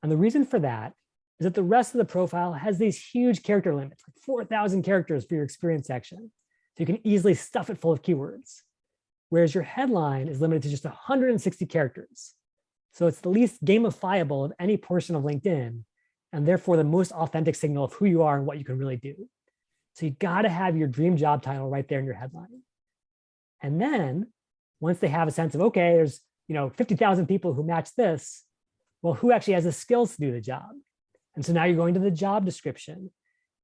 And the reason for that is that the rest of the profile has these huge character limits, like 4,000 characters for your experience section. So you can easily stuff it full of keywords. Whereas your headline is limited to just 160 characters. So it's the least gamifiable of any portion of LinkedIn, and therefore the most authentic signal of who you are and what you can really do. So you got to have your dream job title right there in your headline. And then once they have a sense of, okay, there's 50,000 people who match this, well, who actually has the skills to do the job? And so now you're going to the job description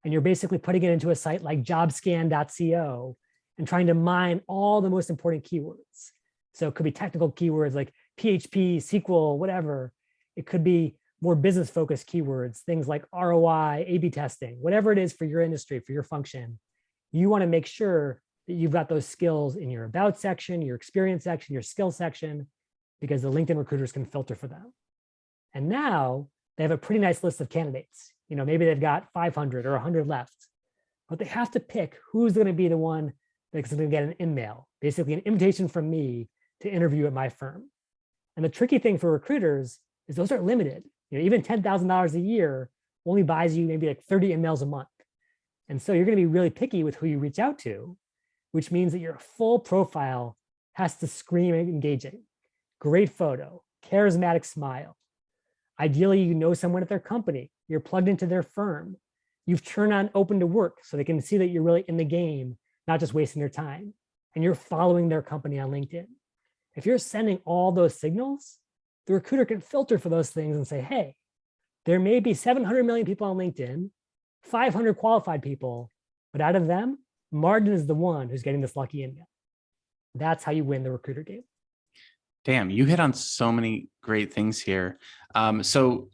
and you're basically putting it into a site like jobscan.co and trying to mine all the most important keywords. So it could be technical keywords like PHP, SQL, whatever. It could be more business focused keywords, things like ROI, A/B testing, whatever it is for your industry, for your function. You want to make sure that you've got those skills in your about section, your experience section, your skill section, because the LinkedIn recruiters can filter for them. And now they have a pretty nice list of candidates. Maybe they've got 500 or 100 left, but they have to pick who's going to be the one that's going to get an email, basically an invitation from me to interview at my firm. And the tricky thing for recruiters is those are limited. Even $10,000 a year only buys you maybe like 30 emails a month. And so you're going to be really picky with who you reach out to, which means that your full profile has to scream engaging. Great photo, charismatic smile. Ideally, you know someone at their company. You're plugged into their firm. You've turned on open to work so they can see that you're really in the game, not just wasting their time. And you're following their company on LinkedIn. If you're sending all those signals, the recruiter can filter for those things and say, hey, there may be 700 million people on LinkedIn, 500 qualified people, but out of them, Martin is the one who's getting this lucky email. That's how you win the recruiter game. Damn, you hit on so many great things here. So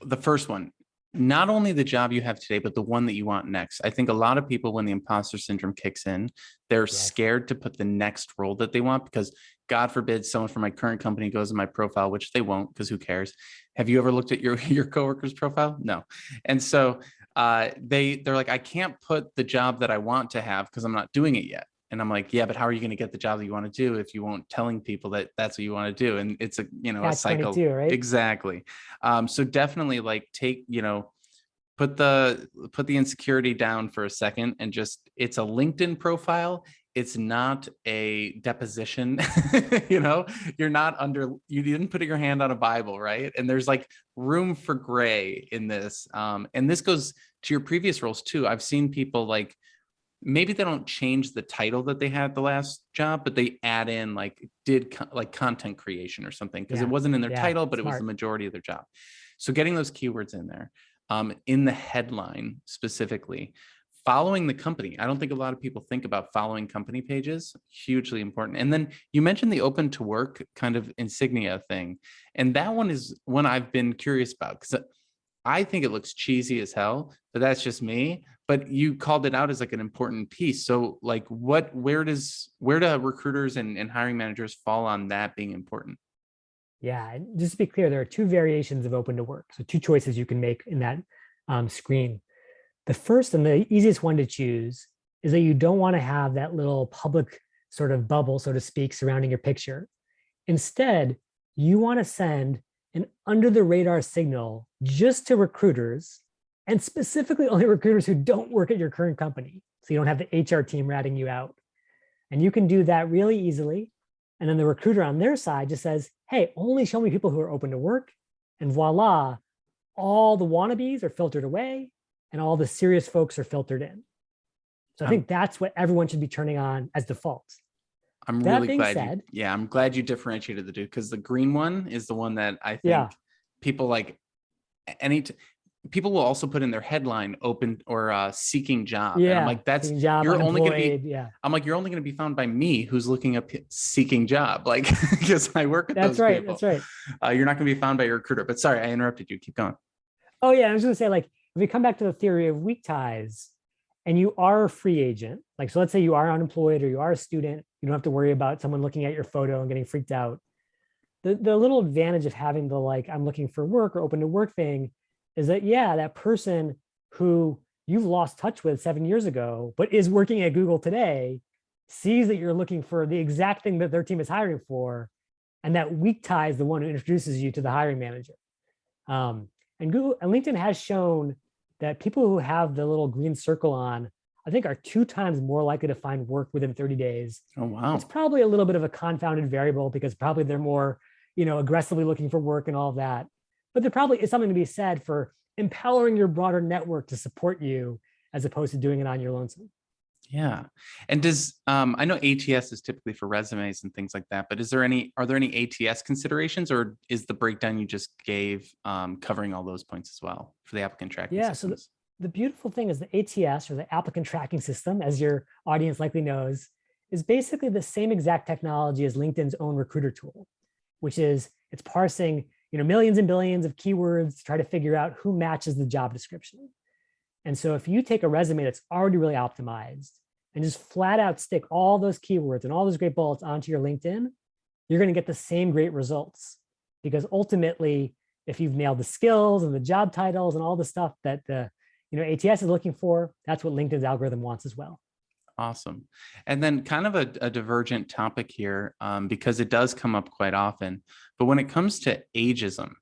the first one, not only the job you have today, but the one that you want next. I think a lot of people, when the imposter syndrome kicks in, they're Yes. scared to put the next role that they want because God forbid someone from my current company goes in my profile, which they won't because who cares? Have you ever looked at your coworker's profile? No. And so they're like, I can't put the job that I want to have because I'm not doing it yet. And I'm like, yeah, but how are you going to get the job that you want to do if you won't telling people that that's what you want to do? And it's a, a Catch cycle. 22, right? Exactly. So definitely like take, put the insecurity down for a second and just, it's a LinkedIn profile. It's not a deposition. You're not you didn't put your hand on a Bible, right? And there's like room for gray in this. And this goes to your previous roles too. I've seen people like, maybe they don't change the title that they had the last job, but they add in like content creation or something because it wasn't in their title, but it was the majority of their job. So getting those keywords in there, in the headline specifically, following the company. I don't think a lot of people think about following company pages, hugely important. And then you mentioned the open to work kind of insignia thing. And that one is one I've been curious about because I think it looks cheesy as hell, but that's just me. But you called it out as like an important piece. So like where do recruiters and hiring managers fall on that being important? Yeah, and just to be clear, there are two variations of open to work. So two choices you can make in that screen. The first and the easiest one to choose is that you don't want to have that little public sort of bubble, so to speak, surrounding your picture. Instead, you want to send an under the radar signal just to recruiters, and specifically only recruiters who don't work at your current company. So you don't have the HR team ratting you out. And you can do that really easily. And then the recruiter on their side just says, hey, only show me people who are open to work. And voila, all the wannabes are filtered away and all the serious folks are filtered in. So I think that's what everyone should be turning on as default. I'm really glad. I'm glad you differentiated the two because the green one is the one that I think people like. People will also put in their headline "open" or "seeking job," and I'm like, "That's job, you're only going to be." Yeah. I'm like, "You're only going to be found by me, who's looking up seeking job," like because I work with those people. That's right. You're not going to be found by your recruiter. But sorry, I interrupted you. Keep going. Oh yeah, I was going to say like if we come back to the theory of weak ties, and you are a free agent, like so, let's say you are unemployed or you are a student, you don't have to worry about someone looking at your photo and getting freaked out. The little advantage of having the like I'm looking for work or open to work thing is that, that person who you've lost touch with 7 years ago, but is working at Google today, sees that you're looking for the exact thing that their team is hiring for. And that weak tie is the one who introduces you to the hiring manager. And Google and LinkedIn has shown that people who have the little green circle on, I think are 2 times more likely to find work within 30 days. Oh, wow. It's probably a little bit of a confounded variable because probably they're more, aggressively looking for work and all of that. But there probably is something to be said for empowering your broader network to support you as opposed to doing it on your lonesome. Yeah. And I know ATS is typically for resumes and things like that, but are there any ATS considerations or is the breakdown you just gave covering all those points as well for the applicant tracking systems? So the beautiful thing is the ATS or the applicant tracking system, as your audience likely knows, is basically the same exact technology as LinkedIn's own recruiter tool, which is it's parsing millions and billions of keywords to try to figure out who matches the job description. And so if you take a resume that's already really optimized and just flat out stick all those keywords and all those great bullets onto your LinkedIn, you're going to get the same great results. Because ultimately, if you've nailed the skills and the job titles and all the stuff that the ATS is looking for, that's what LinkedIn's algorithm wants as well. Awesome. And then kind of a divergent topic here because it does come up quite often. But when it comes to ageism,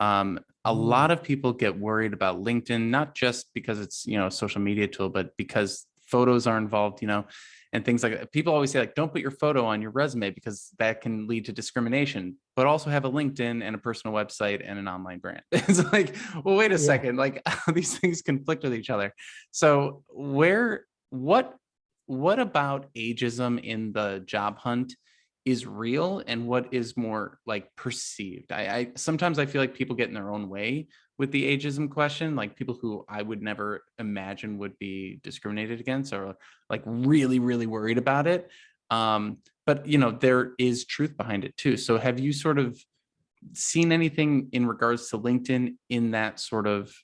a lot of people get worried about LinkedIn, not just because it's, a social media tool, but because photos are involved, and things like that. People always say like, don't put your photo on your resume because that can lead to discrimination, but also have a LinkedIn and a personal website and an online brand. It's like, well, wait a second, like these things conflict with each other. So what about ageism in the job hunt is real and what is more like perceived? I sometimes I feel like people get in their own way with the ageism question, like people who I would never imagine would be discriminated against or like really, really worried about it. But there is truth behind it too. So have you sort of seen anything in regards to LinkedIn in that sort of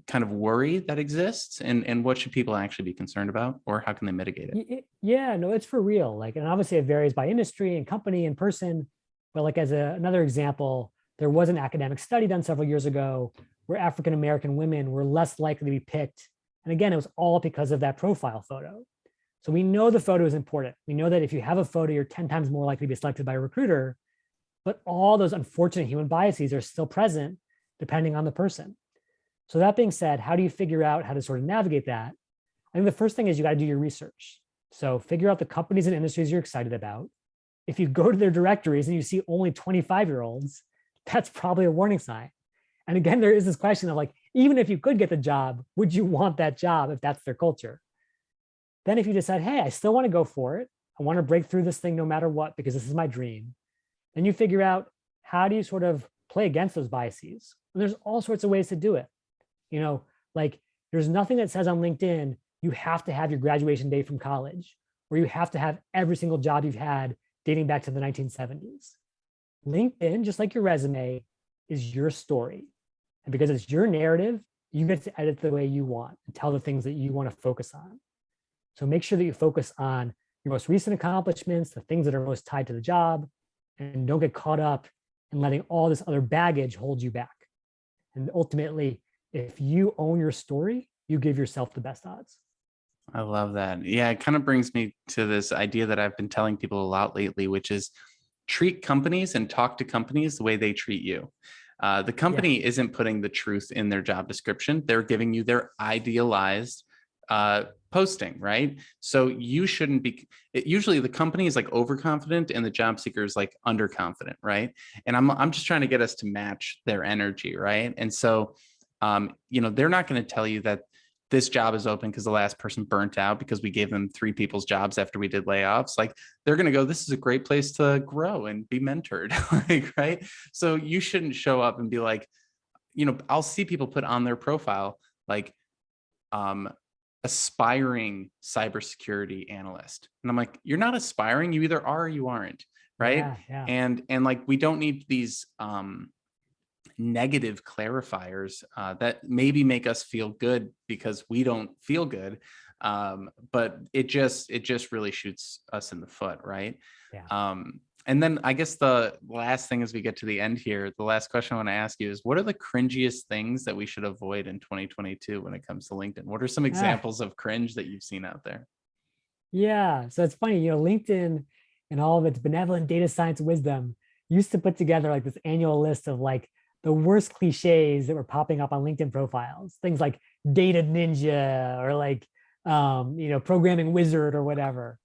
kind of worry that exists, and what should people actually be concerned about, or how can they mitigate it? Yeah, no, it's for real. Like, and obviously it varies by industry and company and person. But like as another example, there was an academic study done several years ago where African American women were less likely to be picked. And again, it was all because of that profile photo. So we know the photo is important. We know that if you have a photo, you're 10 times more likely to be selected by a recruiter. But all those unfortunate human biases are still present depending on the person. So that being said, how do you figure out how to sort of navigate that? I think the first thing is you got to do your research. So figure out the companies and industries you're excited about. If you go to their directories and you see only 25-year-olds, that's probably a warning sign. And again, there is this question of like, even if you could get the job, would you want that job if that's their culture? Then if you decide, hey, I still want to go for it, I want to break through this thing no matter what, because this is my dream, then you figure out how do you sort of play against those biases. And there's all sorts of ways to do it. You know, like there's nothing that says on LinkedIn, you have to have your graduation date from college, or you have to have every single job you've had dating back to the 1970s. LinkedIn, just like your resume, is your story. And because it's your narrative, you get to edit the way you want and tell the things that you want to focus on. So make sure that you focus on your most recent accomplishments, the things that are most tied to the job, and don't get caught up in letting all this other baggage hold you back. And ultimately, if you own your story, you give yourself the best odds. I love that. Yeah, it kind of brings me to this idea that I've been telling people a lot lately, which is treat companies and talk to companies the way they treat you. The company isn't putting the truth in their job description. They're giving you their idealized posting, right? So you shouldn't be, usually the company is like overconfident and the job seeker is like underconfident, right? And I'm just trying to get us to match their energy, right? And so, they're not going to tell you that this job is open because the last person burnt out because we gave them 3 people's jobs after we did layoffs. Like they're going to go, this is a great place to grow and be mentored, like, right? So you shouldn't show up and be like, I'll see people put on their profile, like, aspiring cybersecurity analyst. And I'm like, you're not aspiring, you either are or you aren't, right? Yeah. And like, we don't need these, negative clarifiers that maybe make us feel good because we don't feel good, but it just really shoots us in the foot, right? And then I guess the last thing as we get to the end here, the last question I want to ask you is, what are the cringiest things that we should avoid in 2022 when it comes to LinkedIn? What are some examples of cringe that you've seen out there? Yeah, so it's funny, LinkedIn and all of its benevolent data science wisdom used to put together like this annual list of like the worst cliches that were popping up on LinkedIn profiles, things like data ninja or like, programming wizard or whatever.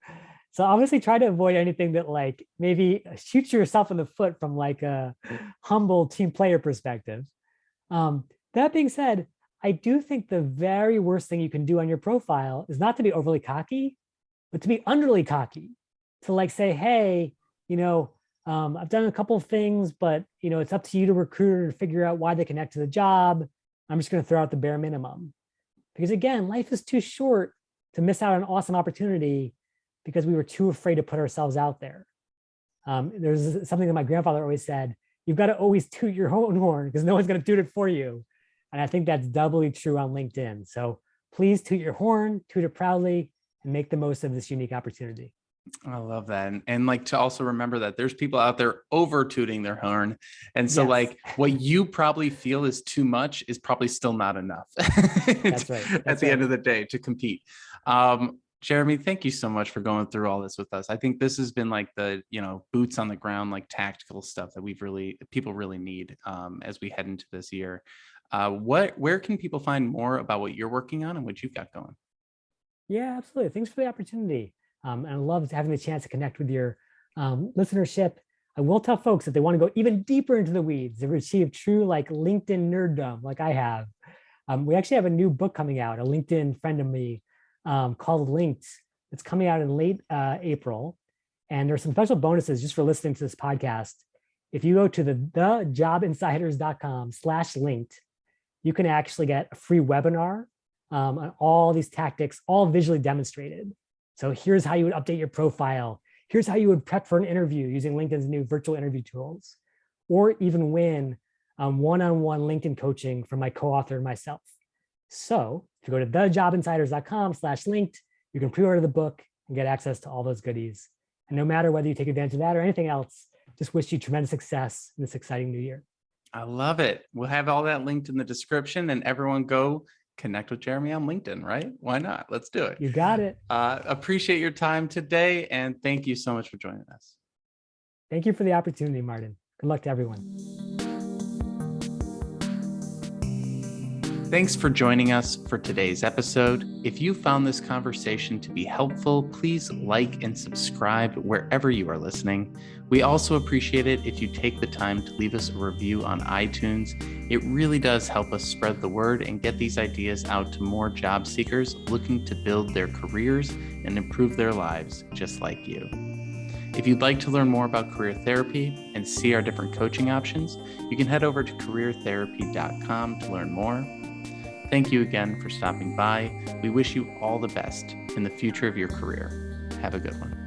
So obviously try to avoid anything that like maybe shoots yourself in the foot from like a humble team player perspective. That being said, I do think the very worst thing you can do on your profile is not to be overly cocky, but to be underly cocky, to like say, hey, I've done a couple of things, but it's up to you to recruiter to figure out why they connect to the job. I'm just going to throw out the bare minimum. Because again, life is too short to miss out on an awesome opportunity because we were too afraid to put ourselves out there. There's something that my grandfather always said, you've got to always toot your own horn because no one's going to toot it for you. And I think that's doubly true on LinkedIn. So please toot your horn, toot it proudly, and make the most of this unique opportunity. I love that. And like to also remember that there's people out there over tooting their horn. And so like what you probably feel is too much is probably still not enough. That's right. At the end of the day to compete. Jeremy, thank you so much for going through all this with us. I think this has been like the, boots on the ground, like tactical stuff that people really need as we head into this year. Where can people find more about what you're working on and what you've got going? Yeah, absolutely. Thanks for the opportunity. And I love having the chance to connect with your listenership. I will tell folks that they want to go even deeper into the weeds to achieve true like LinkedIn nerddom like I have. We actually have a new book coming out, a LinkedIn friend of me called Linked. It's coming out in late April. And there's some special bonuses just for listening to this podcast. If you go to thejobinsiders.com/linked, you can actually get a free webinar on all these tactics, all visually demonstrated. So here's how you would update your profile. Here's how you would prep for an interview using LinkedIn's new virtual interview tools, or even win one-on-one LinkedIn coaching from my co-author and myself. So if you go to thejobinsiders.com/linked, you can pre-order the book and get access to all those goodies. And no matter whether you take advantage of that or anything else, just wish you tremendous success in this exciting new year. I love it. We'll have all that linked in the description, and everyone go connect with Jeremy on LinkedIn, right? Why not? Let's do it. You got it. Appreciate your time today, and thank you so much for joining us. Thank you for the opportunity, Martin. Good luck to everyone. Thanks for joining us for today's episode. If you found this conversation to be helpful, please like and subscribe wherever you are listening. We also appreciate it if you take the time to leave us a review on iTunes. It really does help us spread the word and get these ideas out to more job seekers looking to build their careers and improve their lives just like you. If you'd like to learn more about career therapy and see our different coaching options, you can head over to careertherapy.com to learn more. Thank you again for stopping by. We wish you all the best in the future of your career. Have a good one.